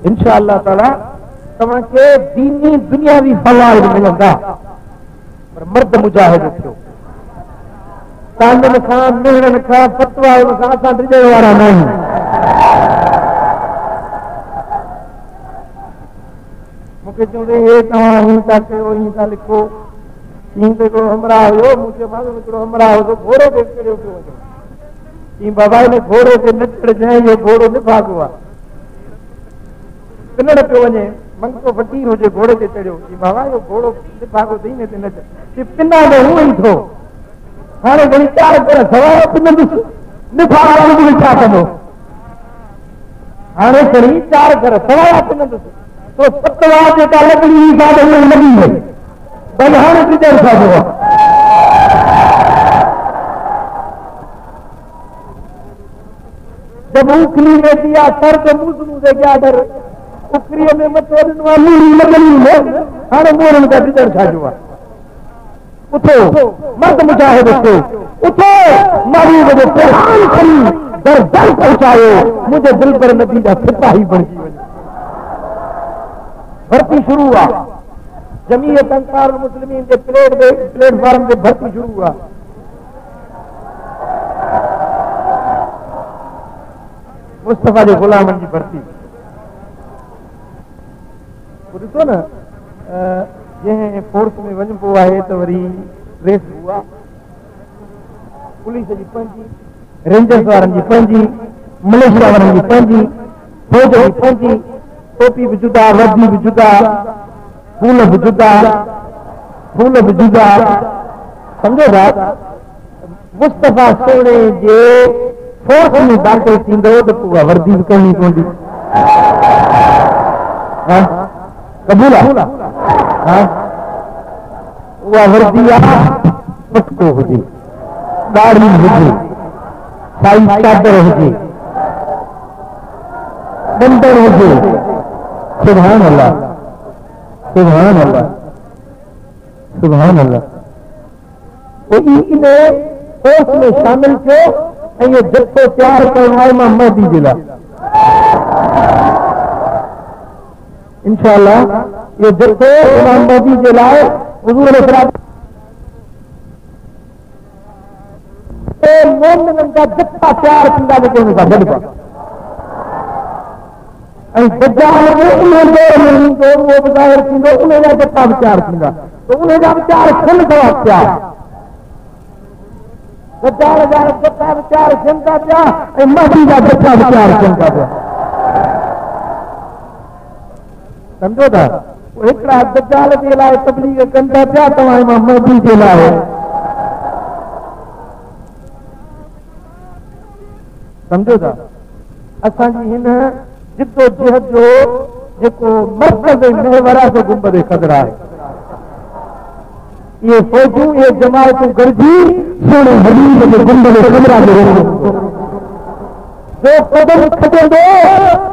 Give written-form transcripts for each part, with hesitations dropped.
इंशाअल्लाह ताला तव्हांखे दीनी दुनियावी फवाइद मिलंदा, पर मर्द मुजाहिद थियो तांडन खां मेहरन खां फतवा खां असां डिॼण वारा न आहियूं। मूंखे चवंदे हे तव्हां हीअं था कयो, हीअं था लिखो, हीअं त हिकिड़ो हमरा हुयो, मूंखे मालूम हिकिड़ो हमरा हुयो घोड़े ते चढ़ियो पियो वञे, हीअं बाबा हिन घोड़े ते न चढ़जांइ, इहो घोड़ो निभागो आहे, किनड़ पियो वञे, मंगतो फ़क़ीर हुजे घोड़े ते चढ़ियो, हीअं बाबा इहो घोड़ो निभागो अथई न ते न चढ़, पिना में हूअं ई थो, हाणे घणी चार कर सवाइ पिनंदुसि निभाग छा कंदो, हाणे घणी चार कर सवाइ पिनंदुसि तो फतवा जेका लकड़ी साधन में लगी है भई हाणे किधर साधो आहे। जब उखली वेठी आहे सर्द मुज़नू जे गाडर उखरीअ में मथो ॾिनो आहे मूड़ी लॻणी में, हाणे मोरनि खां किधर साधो आहे। उथो मर्द मुजाहिद थियो, उथो मरीज़ जो पैगाम खणी दर दर पहुचायो, मुंहिंजे दिल पर नबी जा सिपाही बणिजी वञे। भर्ती शुरू हुआ, जमीयत अंसार मुस्लिमीन के प्लेटफॉर्म से भर्ती शुरू हुआ। मुस्तफा के गुलामन की भर्ती ॾिसो न, जंहिं फोर्स में वञिबो आहे त वरी रेस हुआ, पुलिस जी पंहिंजी, रेंजर्स वारनि जी पंहिंजी, मिलिशिया वारनि जी पंहिंजी, फौज जी पंहिंजी, टोपी भी जुदा, वर्दी भी जुदा, फूल भी जुदा, फूल भी जुदा, समझो बात। मुस्तफा सोने जे फोर्स में दाख़िल थींदो त पोइ वर्दी भी करणी पवंदी, कबूल आहे? उहा वर्दी आहे पटको हुजे, ॾाढ़ी हुजे, साई चादर हुजे, बंदर हुजे, सुभान अल्लाह, सुभान अल्लाह, सुभान अल्लाह। इन कोर्स में शामिल थियो ऐं इहो जथो तयारु करणो आहे इमाम महदी जे लाइ। इंशाअल्लाह इहो जथो इमाम महदी जे लाइ हुज़ूर मोमिननि जा जथा तयारु थींदा जेके हुन सां गॾु ऐं दज्जाल उन दौर में ईंदो, उहो बि ज़ाहिर थींदो, उन जा जथा बि तयारु थींदा, त उन जा बि तयारु थियनि था पिया, दज्जाल जा जथा बि तयारु थियनि था पिया ऐं महदी जा जथा बि तयारु थियनि था पिया, सम्झो था? हिकिड़ा दज्जाल जे लाइ तबलीग कनि था पिया, तव्हां इमाम महदी जे लाइ सम्झो था? असांजी हिन जिद्दोजहद जो जेको मर्कज़ महवर आहे सो गुंबद ख़ज़रा आहे। ये फौजूं, ये जमायतूं गॾिजी सोने हबीब जे गुंबद ख़ज़रा जो जो कदम खटंदो,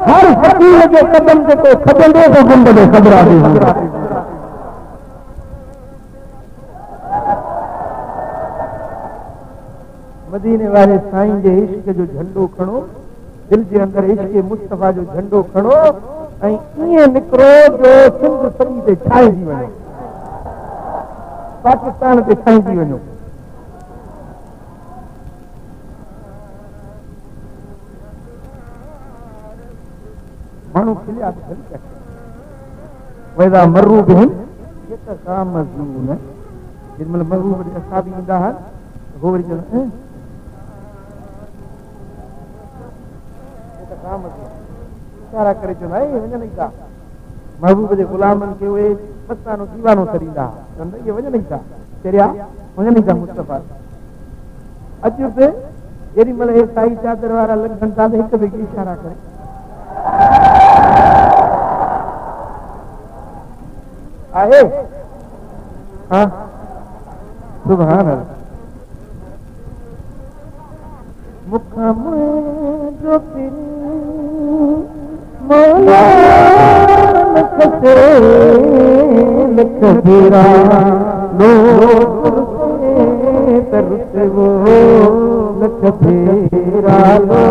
हर फ़क़ीर जो कदम जेको खटंदो सो गुंबद ख़ज़रा जो मदीने वाले साईं जे इश्क जो झंडो खणो, दिल के अंदर इश्क मुस्तफा जो झंडो खणो ऐं ईअं निकिरो जो सिंध सॼी ते छाइजी वञो, पाकिस्तान ते छाइजी वञो। माण्हू खिलिया त खिली पिया, वैदा मर्रू बिहिम यतगामज़ून, जेॾीमहिल मर्रू वरी असाबी ईंदा आहिनि हो वरी चवंदा इशारा करे चवंदा वञनि ई था, महबूब जे गुलामनि खे उहे मस्तानो दीवानो करींदा, चवंदा इहे वञनि ई था, चरिया वञनि ई था मुस्तफा। अॼु बि जेॾी महिल हे साई चादर वारा लॻनि था त हिक ॿिए खे इशारा करे आहे, हा सुभान अल्लाह। मुखां मुंहिंजो मौला लख से लख भेरा लो तरस वो लख भेरा लो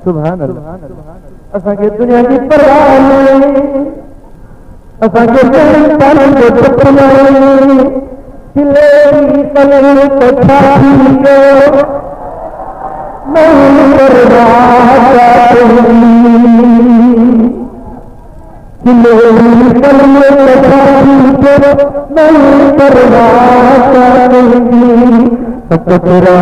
सुभान अल्लाह असांखे दुनिया जी परवाह नाहे असांखे पालन जो दुख नाहे दिलेरी कलर को छाती के नहीं परवाह दिलेरी कलर को छाती के नहीं परवाह सतरा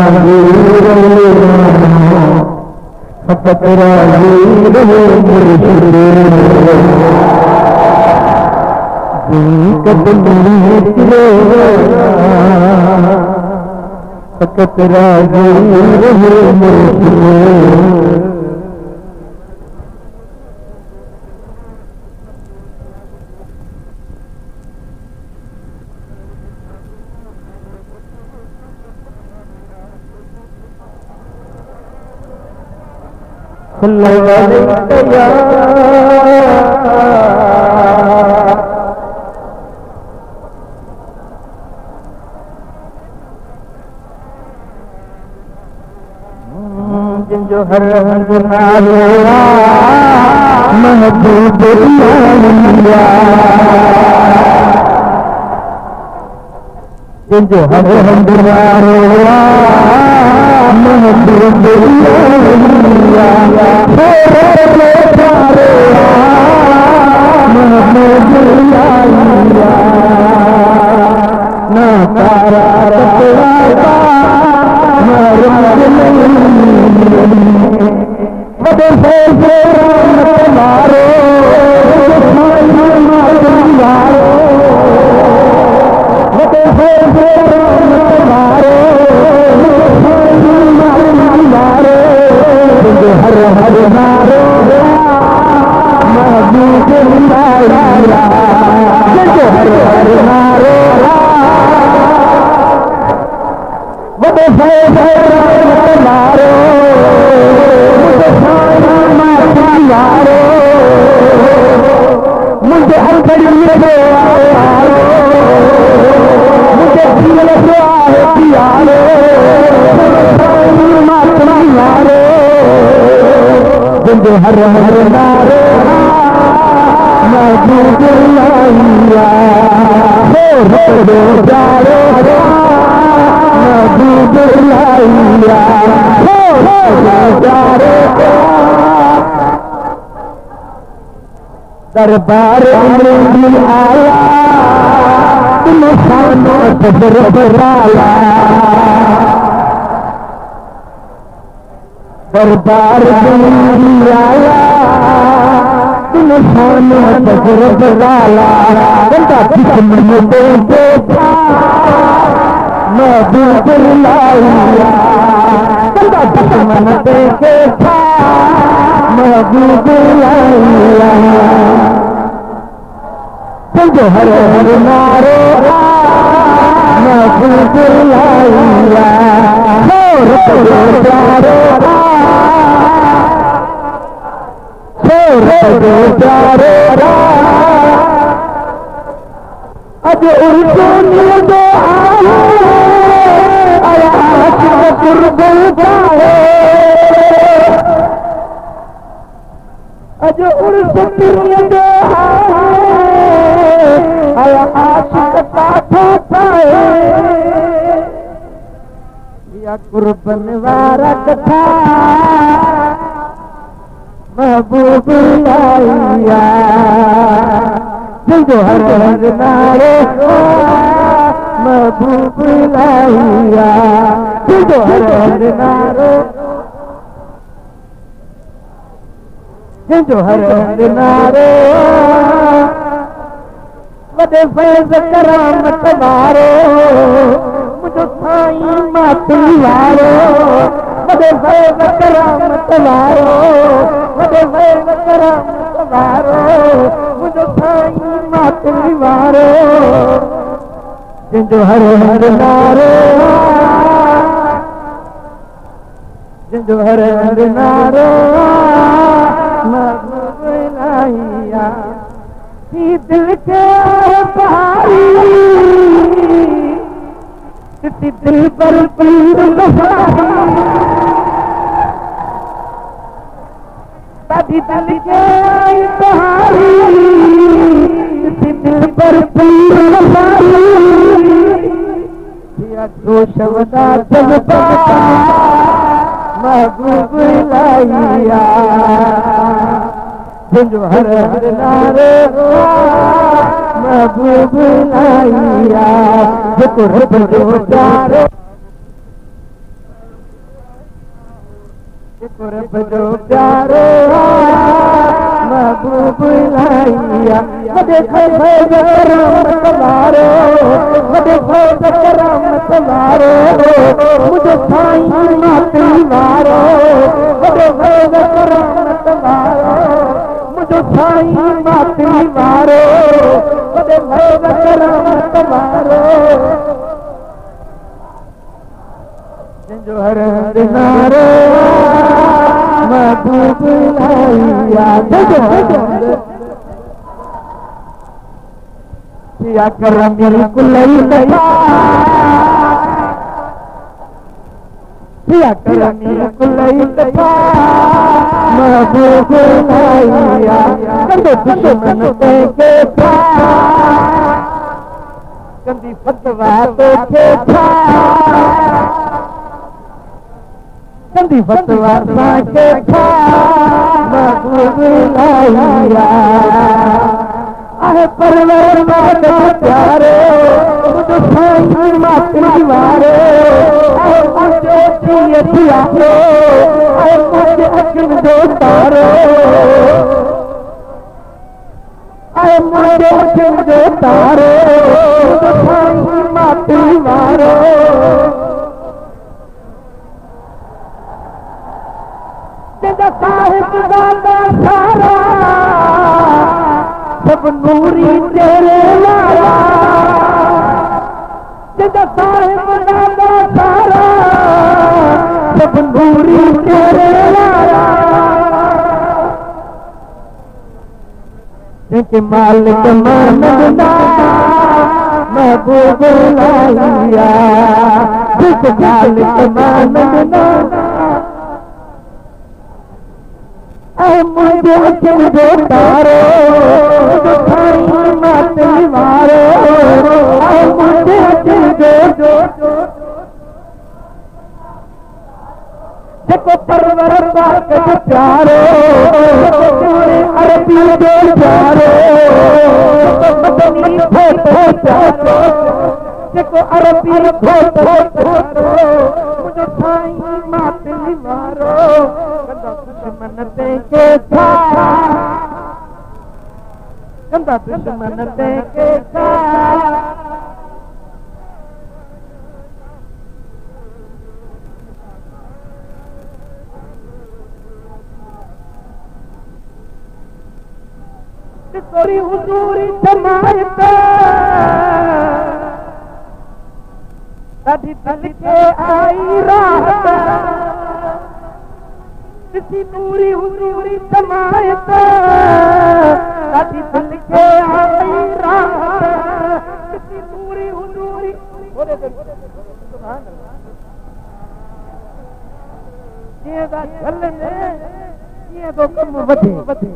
फकरा जिनजो हर हंग नालो महबूब जिनजो हर हंग नालो महबूब ना तारा हर हर नारो महबूब लाइया हो जारो महबूब लाइया हो जारो दरबार में आया तुम खानो बराला दरबार में आया तुम खानो बराला बंदा जिसम दे था महबूब लाइया बंदा जिसम दे था महबूब लाइया समझो हर हर नारो महबूब लाइया प्यारो प्यारो अज उर्दू मिलंदो आहे आशिक़ कुर्बन आहे अज उर्दू मिलंदो आहे आशिक़ काथो पाए या कुर्बन वारा कथा महबूब लाइया जो हर हर नारे महबूब लाइया जो हर हर नारो जो हर हर नारो वॾे फैज़ करामत वारो मुझो साईं मातल वारो वॾे फैज़ करामत वारो वॾे फैज़ करामत वारो मुझो साईं मातल वारो जिंजो हर हर नारो जिंजो हर हर नारो महबूब लाइया दिल के पारी दिल पर पीर दादी दिल के पारी दिल पर पीर जोश वदा जलवा महबूब लाइया जिंजो हर हर नारे महबूब लाइया जेको रब जो प्यारो जेको रब जो प्यारो महबूब लाइया वॾे फैज़ करामत वारो वॾे फैज़ करामत वारो मुझो साईं मातल वारो वॾे फैज़ करामत वारो मुझो साईं मातल वारो वॾे फैज़ करामत वारो जिंजो हर हर नारो महबूब लाइया या करमी कुलई दया या करमी कुलई दया महबूब लाइया कंदे दुश्मन ते के था कंदी फतवा ते के था कंदी फतवा सा के था महबूब लाइया आहे परवर मात प्यारे मुझो साईं मातल वारो आहे मुझे दिए दियारो आहे मुझे अखिन जो तारो आहे मुझे अखिन जो तारो मुझो साईं मातल वारो जंहिंजा साहिब दादा सारा सब नूरी तेरे वारा जंहिंजा साहिब दादा सारा सब नूरी तेरे वारा जंहिंखे मालिक मानंदा महबूब लाइया जंहिंखे मालिक मानंदा मुझे अखिन जो तारो मुझो साईं मातल वारो मुझे अखिन जो जेको परवर पाक जो प्यारो अरबी जो प्यारो मदनी फोटो प्यारो जेको अरबी फोटो मुझो साईं मातल वारो दुश्मन ते के था कंदा दुश्मन ते के था तोरी हुजूरी जमायत ॾाढी दिल के आई राहत किसी नूरी हुजूरी जमायत ॾाढी दिल के आई राहत किसी ये दा झलने ये तो कम वधे कते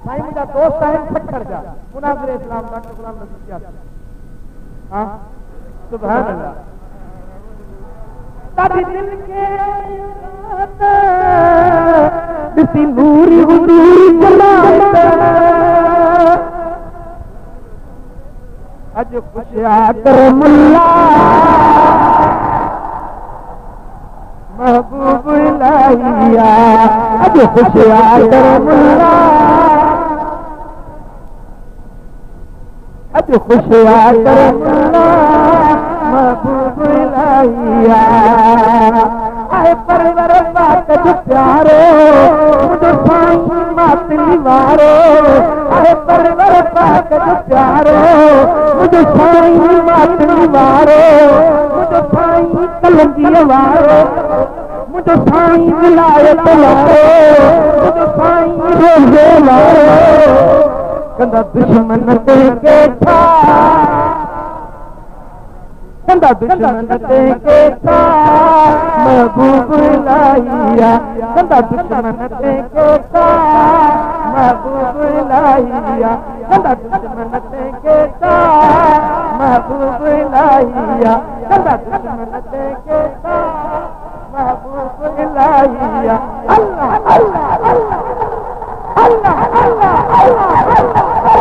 भाई मुझा दोस्त है पत्थर जा मुनाज़िर इस्लाम डॉक्टर गुलाम नबी क्या हां सुभान अल्लाह तारी दिल के दिसी नूरी हुजूर जलाता अज खुशिया कर मुल्ला महबूब इलाहिया अज खुशिया कर मुल्ला अज खुशिया कर मुल्ला महबूब इलाहिया आए परवर पाक जो प्यारो मुझे साईं मातली वारो आए परवर पाक जो प्यारो मुझे साईं मातली वारो मुझे साईं कलंगी वारो मुझे साईं विलायत वारो मुझे साईं रोज़े वारो कंदा दुश्मन ते केठा कंदा दुश्मन ते केठा महबूब इलाहिया कंदा दुश्मन ते केठा महबूब इलाहिया कंदा दुश्मन ते केठा महबूब इलाहिया कंदा दुश्मन ते केठा महबूब इलाहिया अल्लाह अल्लाह अल्लाह अल्लाह अल्लाह अल्लाह अल्लाह अल्लाह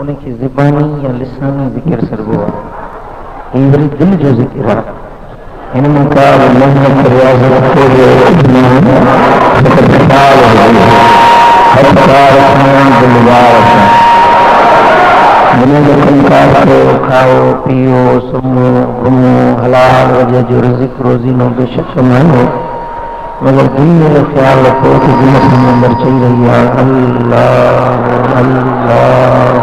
उनके ज़बानी या लिसानी ज़िक्र सरबो ये वरी दिल जो ज़िक्र है इनमें का अल्लाह ने रियाज़ को जो हर कार दिलवार दुनिया के कंकार को खाओ पियो सुमो घुमो हलाल वजह जो रिज़्क़ रोज़ी नो बेशक मानो मगर दिल में ख्याल रखो कि दिल के अंदर चल रही है अल्लाह अल्लाह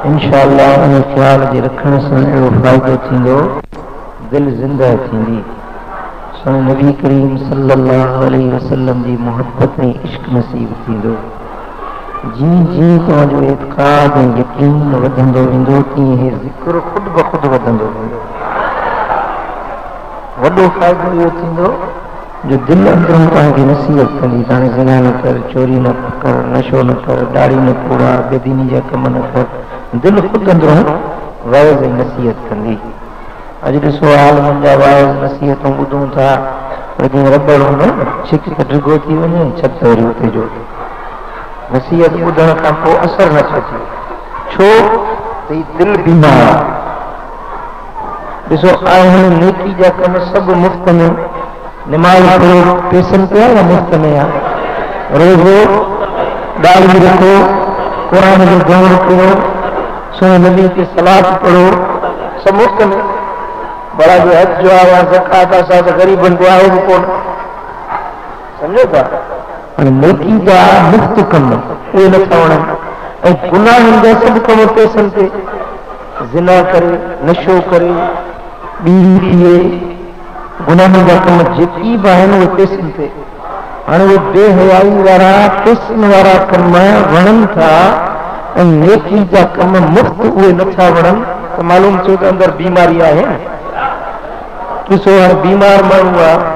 इंशाअल्लाह उन ख्याल जे रखण सां एड़ो फ़ाइदो थींदो दिल ज़िंदा थींदी सोने नबी करीम सल्लल्लाहु अलैहि वसल्लम जी मोहब्बत ऐं इश्क नसीब थींदो जीअं जीअं तव्हांजो एतिक़ाद ऐं यकीन वधंदो वेंदो तीअं हे ज़िक्र ख़ुदि ब ख़ुदि वधंदो वेंदो वॾो फ़ाइदो इहो थींदो जो दिलि अंदरूं तव्हांखे नसीहत कंदी हाणे ज़िना न कर चोरी न कर नशो न कर दाढ़ी न पोड़ा बेदीनी जा कम न कर दिलि ख़ुदि अंदरूं वाइज़ ऐं नसीहत कंदी अॼु ॾिसो आलमनि जा वाइज़ नसीहतूं ॿुधूं था पर जीअं रबड़ हूंदो न छिक ढिघो थी वञे छत वरी उते जो नसीहत ॿुधण खां पोइ असरु नथो थिए छो त दिलि बीमार आहे ॾिसो आहिनि नेकी जा कम सभु मुफ़्त में निमाज़ पढ़ो पैसनि ते आहे या मुफ़्त में आहे रोज़ो ॾाढ़ी रखो क़ुर जो दौर कयो सुने नबी की सलात पढ़ो सब मुफ्त में बड़ा जो हज जो आया ज़कात असां त ग़रीबनि को आहे बि कोन सम्झो था हाणे नेकी जा मुफ़्त कम उहे नथा वणनि ऐं गुनाहनि जा सभु कम पैसनि ते ज़िना करे नशो करे बीड़ी पिए गुनाहनि जा कम जेकी बि आहिनि उहे पैसनि ते हाणे उहे बेहयाई वारा पैसनि वारा कम वणनि था ऐं नेकी जा कम मुफ़्त उहे नथा वणनि त मालूम थियो त अंदरि बीमारी आहे ॾिसो हाणे बीमार माण्हू आहे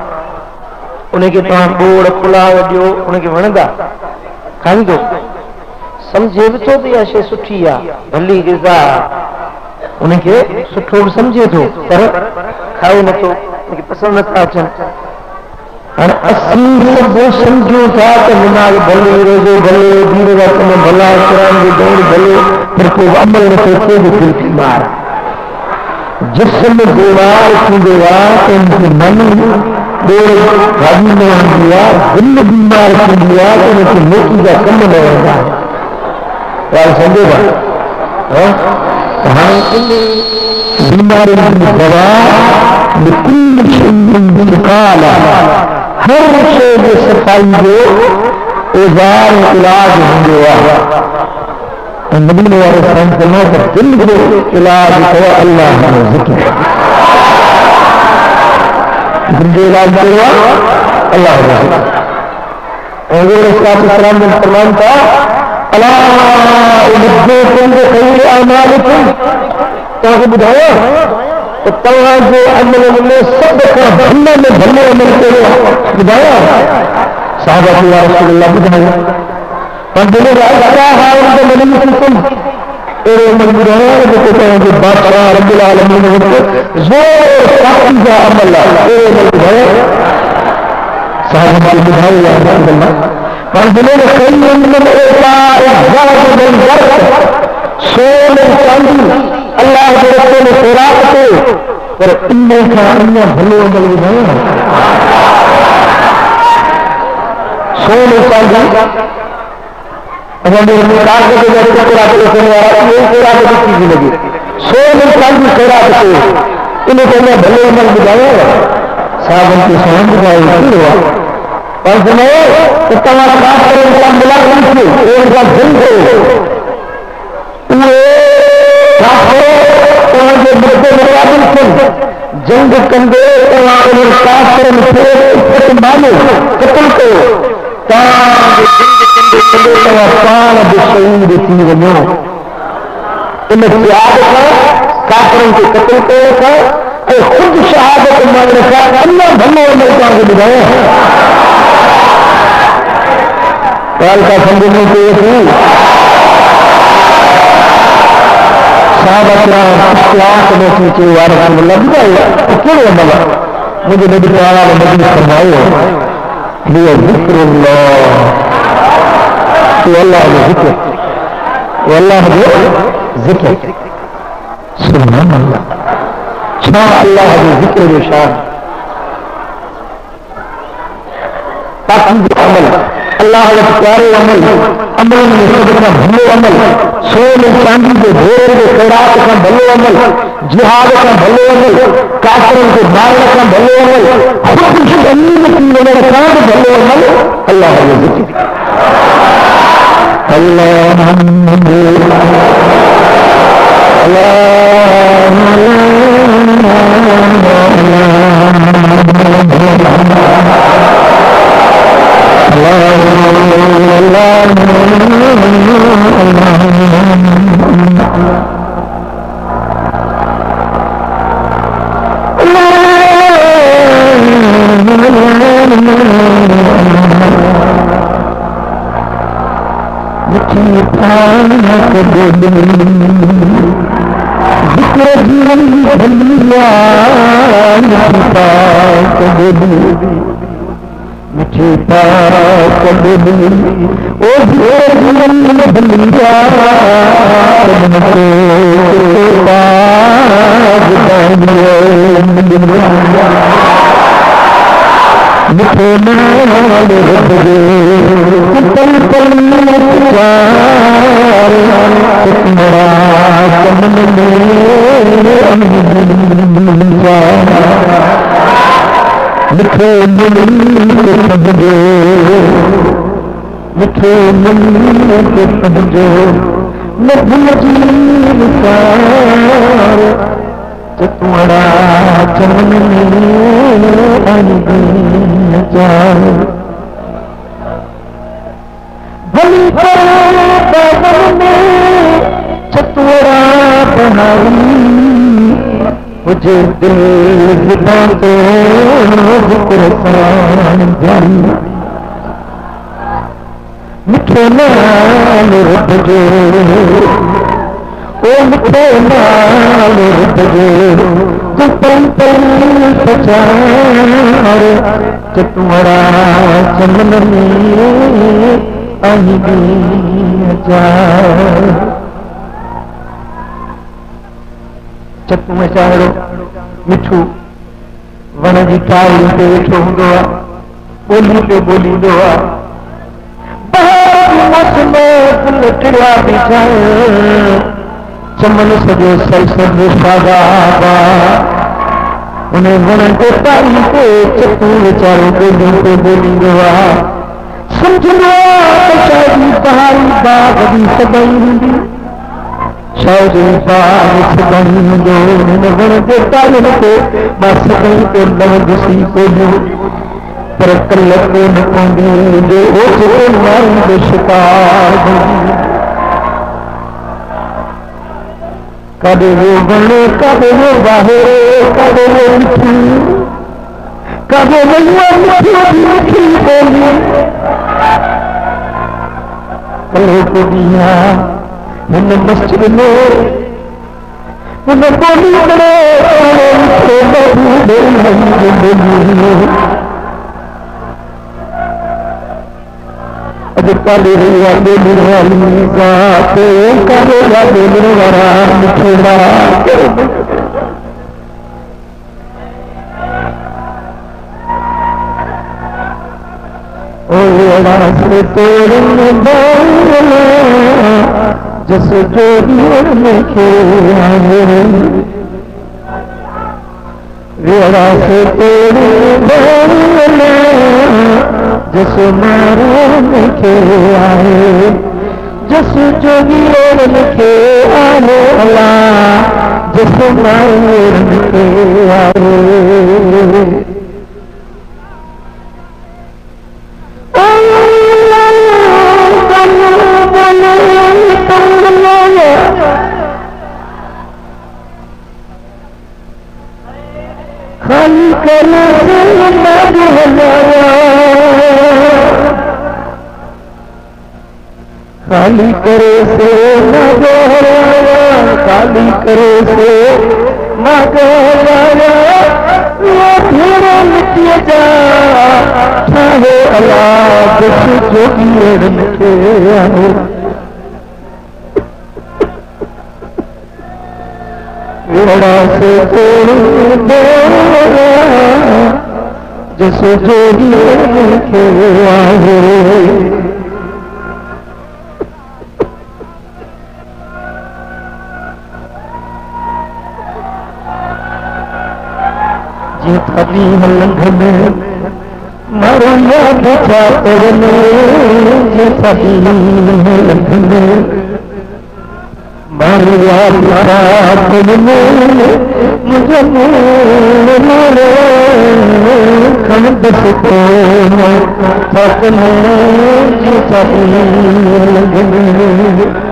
उनखे तव्हां ॿोड़ पुलाव ॾियो उनखे वणंदा खाईंदो सम्झे बि थो त इहा शइ सुठी आहे भली ग़िज़ा उनके सुठो भी समझे तो पर खाए न तो उनके पसंद नथा अचनि हाणे असीं सभु सम्झूं था त निमाज़ भले रोज़ो भले दीन जा कम भला क़ुरान जी दौड़ भले पर को अमल नथो थिए जो दिलि बीमार जिस्म बीमार थींदो आहे त उनखे मन ॾोड़ भाॼी न हूंदी आहे दिलि बीमार थींदी आहे त उनखे नेकी जा कम न रहंदा ॻाल्हि सम्झो था हाणे इन बीमारियुनि जी दवा बिल्कुलु शिकाल हर शइ जे सफ़ाई जो औज़ार इलाज हूंदो आहे ऐं मदीने वारे साईं फरमायो त दिलि जो इलाज अथव अल्लाह जो ज़िक्र दिलि जो इलाज कहिड़ो आहे अल्लाह जो ज़िक्र ऐं उहे सलाम जन फरमाइनि था अला उनब्बिउकुम बिख़ैरि अअमालिकुम तव्हांखे ॿुधायो त तव्हांजे अमल में सभ खां भले में भलो अमल कहिड़ो आहे ॿुधायो साहबा या रसूलल्लाह ॿुधायो पर दिलि राजा हाल त मनी सुकुम अहिड़ो अमल ॿुधायो जेको तव्हांजे बादशाह रब्बुल आलमीन वटि ज़ोर साथी जा अमल आहे अहिड़ो अमल ॿुधायो साहबा खे ॿुधायो या रसूलल्लाह पर दिलि में कई उनमें एका इज़्ज़त ऐं बरकत सोन ऐं चांदी अल्लाह के रस्ते में ख़ैरात थे पर इन खां अञा भलो अमल ॿुधायो सोन ऐं चांदी असांजे कागज़ जा टुकड़ा रखण वारा इहे ख़ैरात जी चीज़ लॻी सोन ऐं चांदी ख़ैरात थे इन खां अञा भलो अमल ॿुधायो साहबनि खे साईं ॿुधायो कहिड़ो आहे पर फरमायो त तव्हां काफ़िरनि सां मुलाक़ात कयो उन्हनि सां जंग कयो उहे तव्हांजे मुद्दे मुक़ाबिल थियनि जंग कंदे तव्हां उन्हनि काफ़िरनि खे इफ़त मानो क़त्ल कयो तव्हांजे जंग कंदे तव्हां पाण बि शहीद थी वञो इन त्याग खां काफ़िरनि खे क़त्ल कयो था ऐं ख़ुदि शहादत मरण खां अञा भलो अमल तव्हांखे ॿुधायो ॻाल्हि का सम्झ में अचे थी साहब इख़्तिलाफ़ में थी चयो यार रसूलल्लाह ॿुधायो कहिड़ो अमल आहे मुंहिंजे नबी ताला ने मदीने फरमायो हिय ज़िक्रुल्लाह अल्लाह जो ज़िक्र अल्लाह जो ज़िक्र सुभान अल्लाह छा अल्लाह जो ज़िक्र जो शान पाकीज़ अमल अल्लाह वटि प्यारो अमल अमल में सभ खां भलो अमल सोन ऐं चांदी जे ढेर जे ख़ैरात खां भलो अमल जिहाद खां भलो अमल काफ़िरनि खे मारण खां भलो अमल ख़ुदि शहीद थी वञण खां बि भलो अमल अल्लाह जो ज़िक्र मिठी पाक बोली ओ जीवन में भलिया तुमको पाक दानियो मिठे नाल रब दे पल पल चार तुम्हारा कमन मिठे मन के समझो मिठे मन के समझो न भुलजी विचार तुम्हारा चमन में आई चार भली बदन में चतुरा बनाई मुझे दिल विदा तो जिक्र सान जारी मिठे नाल रब जो मिठे नाल बजे पल पल पचार चतुरा चमन में आई चतु में चाड़ो मिठू वन जी टाई ते वेठो हूंदो आहे ॿोली पे ॿोलींदो आहे फुल टिड़ा बीठा चमन सॼो सरसद शादाबा उन वण जे टाई ते चतु वीचारो ॿोली पे ॿोलींदो आहे सम्झंदो आहे त शायदि पहाड़ी बाग जी सदाई हूंदी शायदि बाग सदाई हूंदो हिन वण जे टाइनि ते मां सदाई ते लवंदुसि ॿोलियूं पर कल कोन पवंदी जो ओचितो माण्हुनि जो शिकार काॾे वो वण काॾे वो बाहे काॾे वो मिठी काॾे वई मिठी ॿोली कल्ह को ॾींहुं हिन मस्जिद में हिन ॿोली करे अॼु काॾे विया ॿोलण वाली ज़ात काॾे विया ॿोलण वारा मिठड़ा से तोड़न जस जोड़ियों में खेआए रेड़ा से तोड़न जस मारो में खेआए जस जोड़ियों में खेआए अल्लाह जस मारो में खेआए खाली करे खाली करे से न गहराया खाली करे से न गहराया वो फिर मिट्टी जा ठाहे अल्लाह जस जोगी के आए रेड़ा से तोड़ जस जोगी के आए जी थी लंघन मारो याद छा करने जी थी लंघन मारो याद छा करने मुझे मारो खंड सुको थकने जी थी लंघन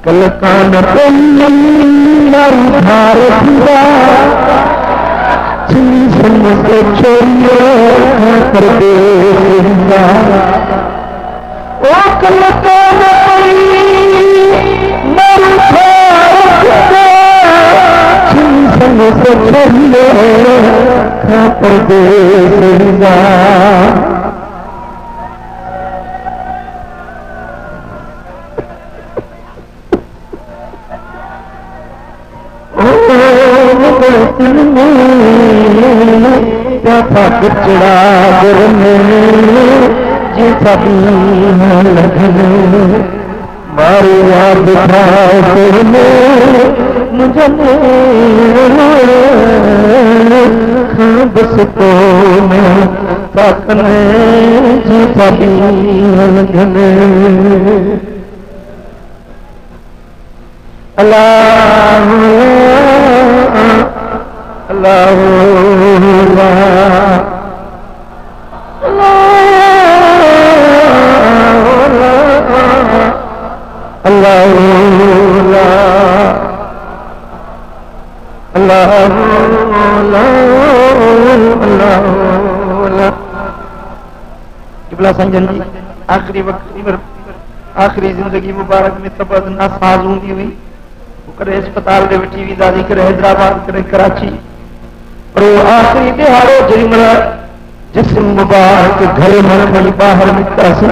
कल कान धार संग से छोड़ियो कर दे ओ कल कान संग से छोड़ियो कर दे चढ़ा जी सभी लगन मारो याद मुझे बस को ताकने जी सभी लगन अल्लाह अल्लाह Allah किबला संजन जी आखिरी वक्त आखिरी जिंदगी मुबारक में तबद नासाज हूंदी हुई करे अस्पताल में वठी वी दादी करे हैदराबाद करे कराची पर आखिरी दिहाड़ो जेमल जिस्म मुबारक घर में बाहर निकता सी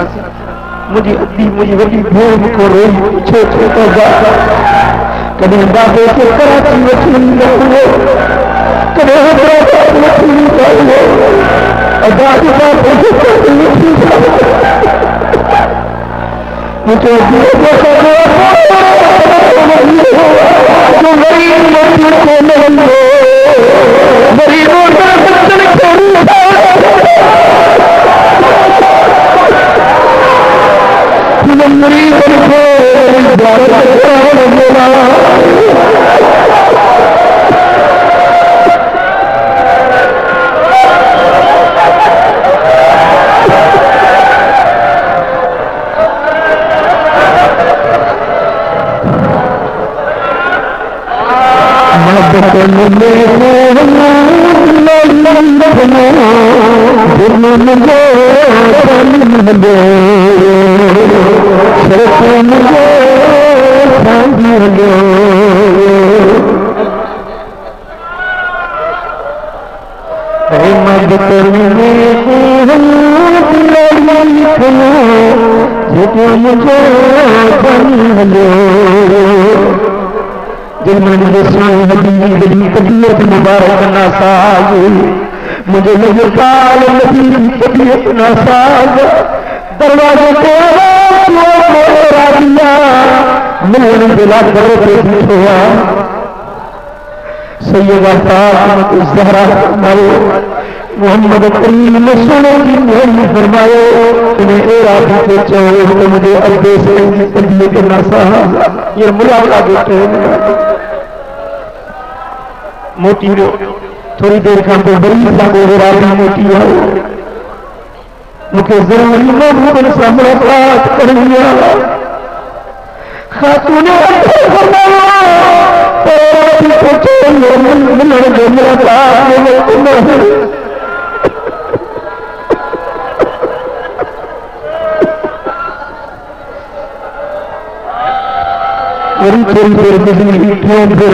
मुझी अद्दी मुझी वडी भेड़ मुको रोई छो छो तो जा कदे बाबे के कराची वठी निकलो कदे हैदराबाद वठी निकलो दादी बाबे के कराची वठी मुझे तबीयत मुबारक नासाज मुझे पाल तबीयत नासाज दरवाजे पे मिलन बिला करो हुआ सैयदा फातिमा ज़हरा मोहम्मद करीम ने सुने की मेहरबानी फरमाए इन्हें रात के चौरे तो मुझे अब्बे से तबीयत नासाज ये मुलाकात बेटे मोटी थोड़ी देर खां पोइ वरी साॻियो रात मोटी आयो मूंखे ज़रूरी महबूबनि सां मुलाक़ात करणी आहे ख़ातून मिलण जो मुलाक़ात वरी थोड़ी देर बिजली ठहंदो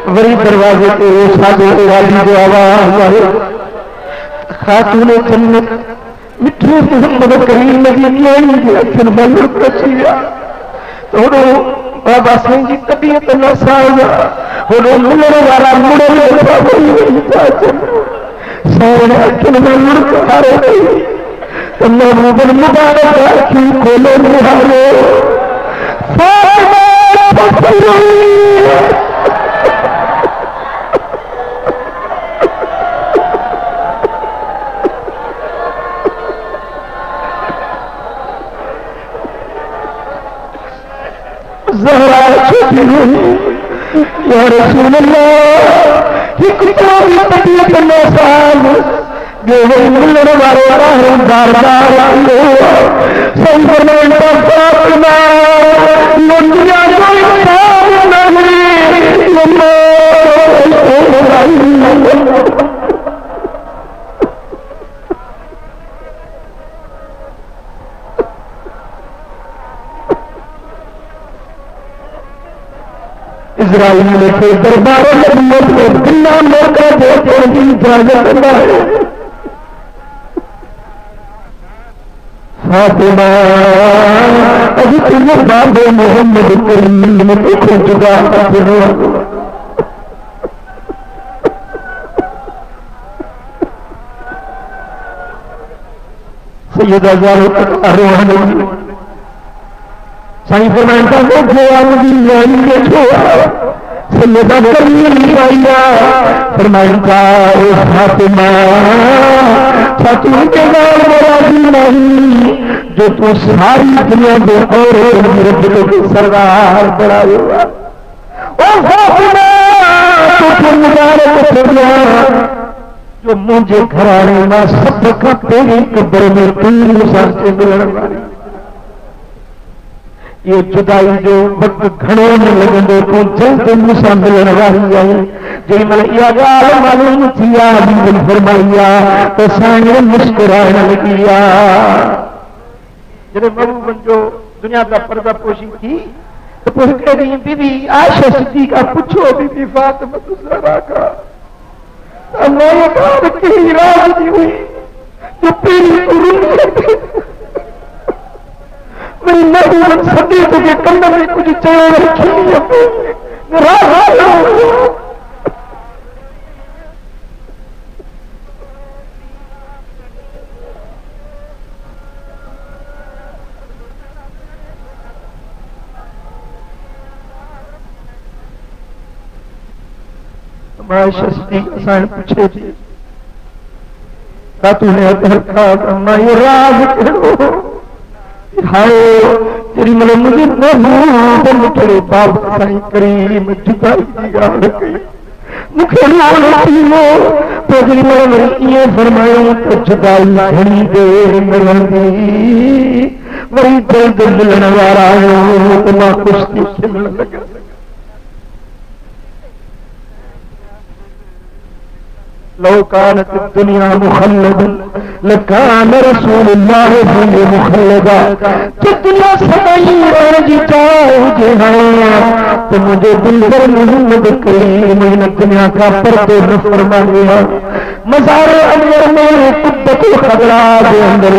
वरी दरवाजे पे साधु वाली जो आवाज आए खातून जन्नत मिठे मोहम्मद करीम नबी के अखिन में लुक अची विया थोड़ो बाबा साईं जी तबीयत नासाज़ होड़ो मिलण वारा मुड़ल साईं अखिन में लुक हारे गई तो महबूबन मुबारक अखियूं खोले निहारो ज़हरा छुपी हुई या रसूल अल्लाह हिक कोई तबीयत नासाज़ जो मिलण वारो बार बार आयो सही फरमाइण था फातिमा दुनिया कोई काम नहीं इज़राइल ने के दरबार नबूवत में बिना मौका देने की इजाजत है फातिमा अभी तुम्हें बाबे मोहम्मद करीम में देखो जुदा करो सैयदा ज़हरा रोहानी साईं फरमाइण था वो जवान दी न्याणी बैठो सैयदा करीम आईया फरमाइण था ओ फातिमा तू के नाल राजी नहीं जो तू सारी दुनिया दे और रब के सरदार बनायो ओ फातिमा तू मुबारक हो जो मुझे घराने में सब का तेरी कब्र में तीन साल से मिलण वाली ये जुदाई जो वक्त घणो न लगंदो तूं जल्द मूंसां मिलण वारी आहे। जेॾी महिल इहा ॻाल्हि मालूम थी आहे हबीब फरमाई आहे त साईं मुस्कुराइण लॻी आहे। जॾहिं महबूबनि जो दुनिया का पर्दा पोशी थी तो फिर हिकिड़े ॾींहुं बीबी आयशा सिद्दीक़ा पुछो बीबी फातिमा ज़हरा खां अल्लाह ये ॻाल्हि कहिड़ी राज़ जी हुई जो पहिरीं तूं रुनी वरी महबूबनि सॾे तोखे कन में कुझु चयो वरी खिली पई राज़ आयशा सिद्दीक़ा साईं पूछे थी तूने अदर ये राज कहिड़ो हाय तेरी मतलब मुझे महबूब मूंखे बाप साईं करीम जुदाई जी ॻाल्हि कई मूंखे नालो थींदो पोइ जेॾी महिल वरी ईअं फरमायूं त जुदाई घणी देरि मिलंदी वरी जल्द मिलण वारा आहियूं त मां ख़ुशि थी खिलण लॻा। لو كانت الدنيا مخلدا لكان رسول الله فيه مخلدا الدنيا سدائي راجي چاہے ہاں تو مجھے دل پر محمد کریم ان دنیا کا پردے نہ فرمایا مزار انور میں قبۃ الخضرا کے اندر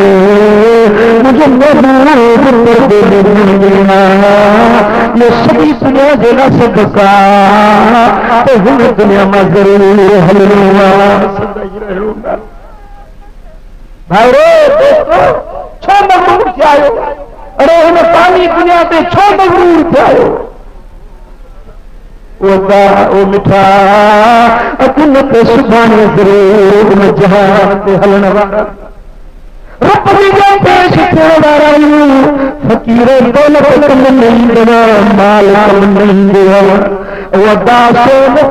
مجھے محبوب پردے میں ملنا یہ سبھی دنیا جنا صدقہ تو ہم دنیا میں ضرور حلوا भाई रे दोस्तो छो मगरूर थिया आहियो अरे हिन पानी दुनिया ते छो मगरूर थिया आहियो ओ मिठा अकुन ते सुभाणे ज़रूर उन जहान ते हलण वारा रब जी जो पेश थियण वारा आहियूं फ़क़ीर दौलत कम न ईंदव माल कम न ईंदव न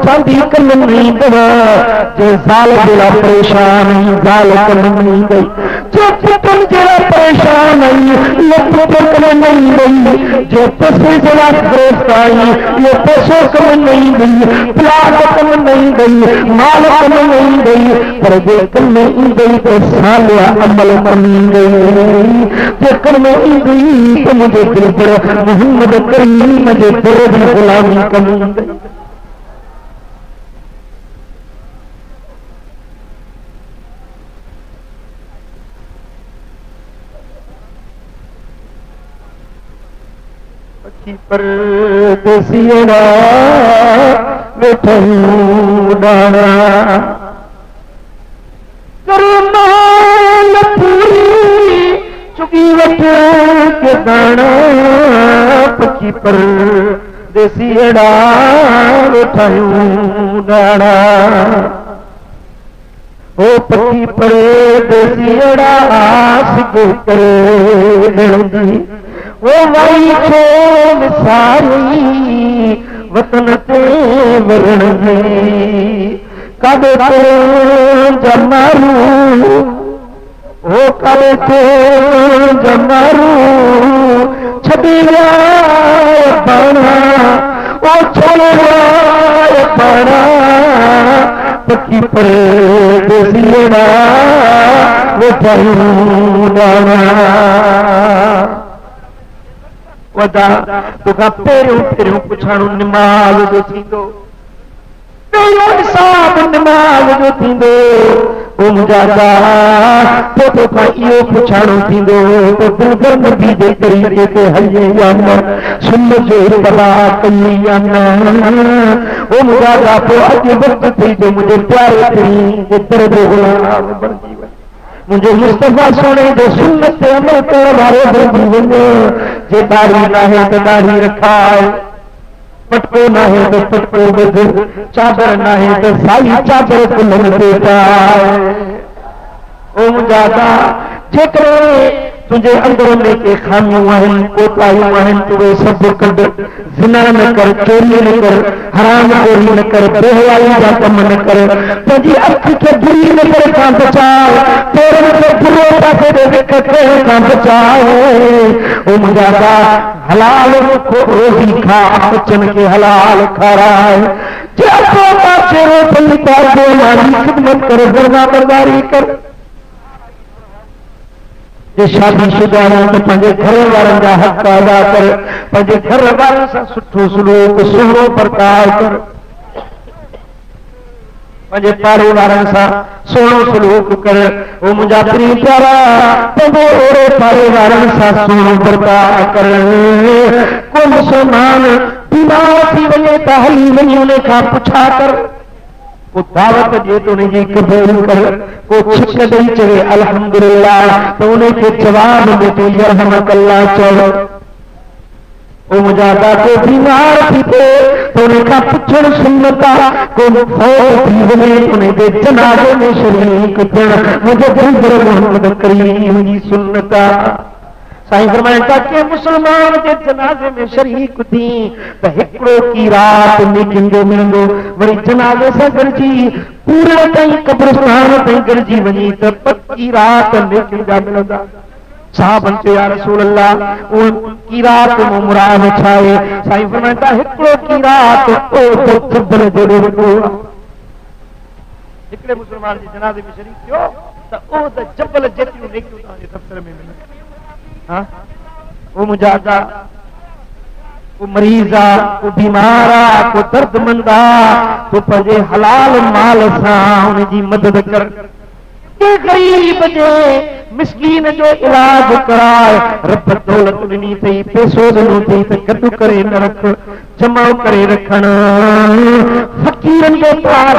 चांदी कम न ईंदव जे ज़ाल जहिड़ा परेशान आहियूं ज़ाल कम न ईंदई जे पुटनि जहिड़ा परेशान आहियूं इहो पुट कम न ईंदई जे पैसे जहिड़ा गिरफ़्त आहियूं इहो पैसो कम न ईंदई प्यार कम न ईंदई माल कम न ईंदई पर जे कम में ईंदई त सालिया अमल कम ईंदई जे कम में ईंदई त मुंहिंजे दिलि पर मोहम्मद करीम जे दर जी ग़ुलामी कम ईंदई। परदेसियड़ा वेठूं डाणा करमाल पूरी चुगी वठ के दाणा पखी परदेसियड़ा वेठूं डाणा ओ पखी परदेसियड़ा सिगो करे ॾिणंदी वो वही छो विसारी वतन ते वरण में काबे तो जमारू ओ काबे तो जमारू छॾे विया पाणा ओ छोड़े विया पाणा पखी परदेसियड़ा वेठूं डाणा वदा तोखां पहिरियों पुछाणो निमाज़ जो थींदो पहिरियों हिसाब निमाज़ जो थींदो ओ मुंहिंजा पोइ तोखां इहो पुछाणो थींदो त दिलबर नबी जे तरीक़े ते हले या न सुन जो इत्तबा कई या न ओ मुंहिंजा पोइ अॼु वक़्तु थी जो मुंहिंजे प्यारे जे दर जो ग़ुलाम बणिजी वञे मुझे मुस्तफा सोने जो सुन्नत अमल करण वारो बणिजी वञे जे दाढ़ी नाहे त दाढ़ी रखाए पटको नाहे त पटको ॿध चादर नाहे त साई चादर कुल्हनि ते पाए ओ मुंहिंजा जेकॾहिं तुझे अंदर में के खामियूं आहिनि कोताहियूं आहिनि तूं उहे सभु कढ ज़िना न कर चोरी न कर हराम खोरी न कर बेहयाई जा कम न कर पंहिंजी अखि खे बुरी नज़र खां बचाए पेरनि खे बुरे पासे ते विख खां बचाए ओ मुंहिंजा हलाल रोज़ी खा बचन खे हलाल खाराए खिदमत कर बरदारी कर जे शादीशुदा तो पंहिंजे घर वारनि जा हक़ अदा कर पंहिंजे घर वारनि सां सुठो सलूक सुहिणो बर्ताव कर पंहिंजे पाड़े वारनि सां सुहिणो सलूक कर ओ मुंहिंजा प्रिय प्यारा पंहिंजे ओड़े पाड़े वारनि सां सुहिणो बर्ताव कर को मुसलमान बीमार थी वञे त हली वञी उन खां पुछा कर को दावत ॾिए त उनजी क़बूल कर को छिक ॾेई चवे अल्हम्दुलिल्लाह त उनखे जवाब में तूं यरहमकल्लाह चओ ओ मुंहिंजा को बीमार थी थिए त उन खां पुछणु सुन्नत आहे को फौत थी वञे उनजे जनाज़े में शरीक थियणु मुंहिंजो गुज़र मोहम्मद करीम जी सुन्नत आहे साईं फरमाइनि था कि मुसलमान जे जनाज़े में शरीक थी त हिकिड़ो कीरात नेकिंदो मिलंदो वरी जनाज़े सां गॾिजी पूरे ताईं कब्रिस्तान ताईं गॾिजी वञी त 25 रात नेकिन जा मिलंदा साहबन चयो या रसूल अल्लाह उन कीरात में मुराद छा आहे साईं फरमाइनि था हिकिड़ो कीरात ओ त जबल जहिड़ो वॾो आहे हिकिड़े मुसलमान जे जनाज़े में शरीक थियो त ओ त जबल जेतिरियूं नेकियूं तव्हांजे दफ़्तर में मिलनि हाँ वो मुजादा वो मरीजा वो बीमारा को दर्दमंदा तो पंहिंजे हलाल माल सां उनजी मदद कर के गरीब जे मिस्कीन जो इलाज कराए रब दौलत ॾिनी अथई पैसो ॾिनो अथई त गॾु करे न रख जमा करे रखण फकीरनि जो पार